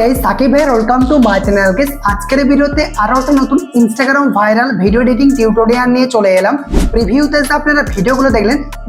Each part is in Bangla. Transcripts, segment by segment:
গাইস, সাকিব ভাই welcome to my channel. Guys, আজকের ভিডিওতে আরো একটা নতুন Instagram viral video editing tutorial নিয়ে চলে এলাম। প্রিভিউতে আপনারা ভিডিওগুলো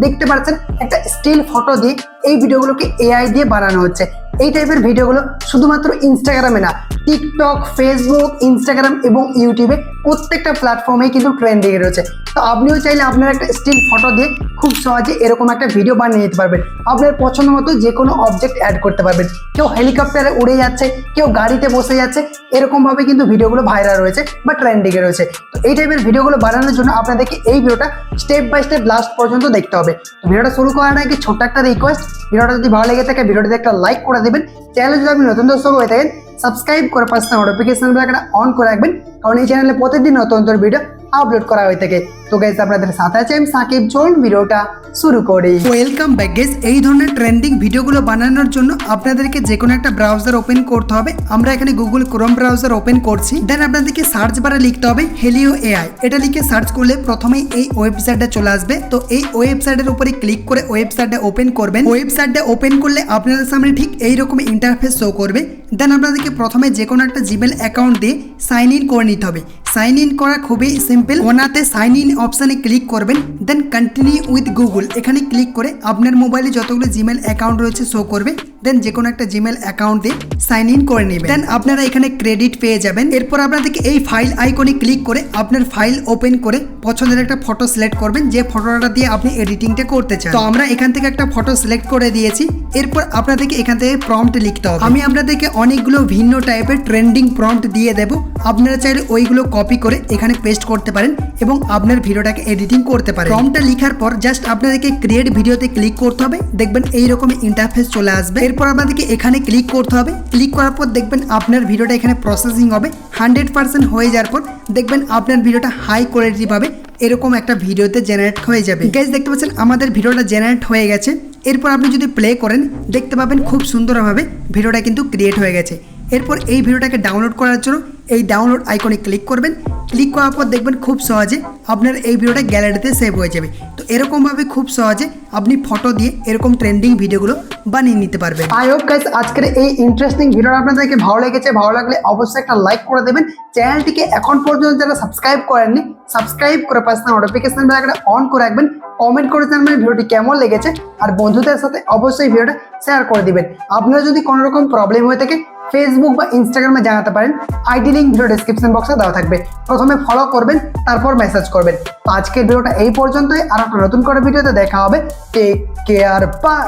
দেখতে পাচ্ছেন একটা স্টিল ফটো দিয়ে এই ভিডিওগুলোকে এআই দিয়ে বানানো হচ্ছে। এই টাইপের ভিডিওগুলো শুধুমাত্র ইনস্টাগ্রামে না, টিকটক, ফেসবুক, ইনস্টাগ্রাম এবং ইউটিউবে প্রত্যেকটা প্ল্যাটফর্মে কিন্তু ট্রেন্ডিং রয়েছে। তো আপনিও চাইলে আপনার একটা স্টিল ফটো দিয়ে খুব সহজে এরকম একটা ভিডিও বানিয়ে নিতে পারবেন। আপনার পছন্দ মতো যে কোনো অবজেক্ট অ্যাড করতে পারবেন। কেউ হেলিকপ্টারে উড়ে যাচ্ছে, কেউ গাড়িতে বসে যাচ্ছে, এরকমভাবে কিন্তু ভিডিওগুলো ভাইরাল রয়েছে বা ট্রেন্ডিংয়ে রয়েছে। তো এই টাইপের ভিডিওগুলো বানানোর জন্য আপনাদেরকে এই ভিডিওটা স্টেপ বাই স্টেপ লাস্ট পর্যন্ত দেখতে হবে। তো ভিডিওটা শুরু করার আগে ছোট্ট একটা রিকোয়েস্ট, ভিডিওটা যদি ভালো লেগে থাকে ভিডিওটিতে একটা লাইক করে দেবেন। চ্যানেলে যদি আপনি নতুন দর্শক হয়ে থাকেন সাবস্ক্রাইব করে পাশে নোটিফিকেশন বেলটা অন করে রাখবেন, কারণ এই চ্যানেলে প্রতিদিন নতুন নতুন ভিডিও আপলোড করা হয়ে থাকে। তো গাইস, আপনাদের সাথে আছে আমি সাকিব। চলুন ভিডিওটা শুরু করি। Welcome back guys. এই ধরনের ট্রেন্ডিং ভিডিওগুলো বানানোর জন্য আপনাদেরকে যে কোনো একটা ব্রাউজার ওপেন করতে হবে। আমরা এখানে গুগল ক্রোম ব্রাউজার ওপেন করছি। দেন আপনাদেরকে সার্চ বারে লিখতে হবে হেলিও এআই। এটা লিখে সার্চ করলে প্রথমেই এই ওয়েবসাইটটা চলে আসবে। তো এই ওয়েবসাইটের উপরে ক্লিক করে ওয়েবসাইটটা ওপেন করবেন। ওয়েবসাইটটা ওপেন করলে আপনাদের সামনে ঠিক এইরকম ইন্টারফেস শো করবে। দেন আপনাদেরকে প্রথমে যে কোনো একটা জিমেল অ্যাকাউন্ট দিয়ে সাইন ইন করে নিতে হবে। সাইন ইন করা খুবই সিম্পল। ওনাতে সাইন ইন অপশানে ক্লিক করবেন। দেন কন্টিনিউ উইথ গুগল এখানে ক্লিক করে আপনার মোবাইলে যতগুলো জিমেল অ্যাকাউন্ট রয়েছে শো করবে। দেন যে কোনো একটা জিমেল অ্যাকাউন্ট দিয়ে সাইন ইন করে নেবেন। দেন আপনারা এখানে ক্রেডিট পেয়ে যাবেন। এরপর আপনাদেরকে এই ফাইল আইকনে ক্লিক করে আপনার ফাইল ওপেন করে পছন্দের একটা ফটো সিলেক্ট করবেন, যে ফটোটা দিয়ে আপনি এডিটিংটা করতে চান। তো আমরা এখান থেকে একটা ফটো সিলেক্ট করে দিয়েছি। এরপর আপনাদেরকে এখান থেকে প্রম্পট লিখতে হবে। আমি আপনাদেরকে অনেকগুলো ভিন্ন টাইপের ট্রেন্ডিং প্রম্পট দিয়ে দেবো। আপনারা চাইলে ওইগুলো কপি করে এখানে পেস্ট করতে পারেন এবং আপনার ভিডিওটাকে এডিটিং করতে পারেন। প্রম্পটটা লেখার পর জাস্ট আপনাদেরকে ক্রিয়েট ভিডিওতে ক্লিক করতে হবে। দেখবেন এইরকম ইন্টারফেস চলে আসবে। এরপর আপনাদেরকে এখানে ক্লিক করতে হবে। ক্লিক করার পর দেখবেন আপনার ভিডিওটা এখানে প্রসেসিং হবে। 100% হয়ে যাওয়ার পর দেখবেন আপনার ভিডিওটা হাই কোয়ালিটি পাবে, এরকম একটা ভিডিওতে জেনারেট হয়ে যাবে। গাইস, দেখতে পাচ্ছেন আমাদের ভিডিওটা জেনারেট হয়ে গেছে। এরপর আপনি যদি প্লে করেন দেখতে পাবেন খুব সুন্দরভাবে ভিডিওটা কিন্তু ক্রিয়েট হয়ে গেছে। এরপর এই ভিডিওটাকে ডাউনলোড করার জন্য এই ডাউনলোড আইকনে ক্লিক করবেন। ক্লিক করার পর দেখবেন খুব সহজে আপনার এই ভিডিওটা গ্যালারিতে সেভ হয়ে যাবে। তো এরকমভাবে খুব সহজে আপনি ফটো দিয়ে এরকম ট্রেন্ডিং ভিডিওগুলো বানিয়ে নিতে পারবেন। আই হোপ গাইস আজকের এই ইন্টারেস্টিং ভিডিওটা আপনাদেরকে ভালো লেগেছে। ভালো লাগলে অবশ্যই একটা লাইক করে দেবেন। চ্যানেলটিকে এখন পর্যন্ত যারা সাবস্ক্রাইব করেননি সাবস্ক্রাইব করে পাশে নোটিফিকেশন বেলটা অন করে রাখবেন। কমেন্ট করে জানাবেন ভিডিওটি কেমন লেগেছে, আর বন্ধুদের সাথে অবশ্যই ভিডিওটা শেয়ার করে দিবেন। আপনার যদি কোনো রকম প্রবলেম হয়ে থাকে ফেসবুক বা ইনস্টাগ্রামে জানাতে পারেন। আইডি লিঙ্ক ভিডিও ডেসক্রিপশন বক্সে দেওয়া থাকবে। প্রথমে ফলো করবেন, তারপর মেসেজ করবেন। তো আজকের ভিডিওটা এই পর্যন্তই। আর একটা নতুন করে ভিডিওতে দেখা হবে। Take care, by.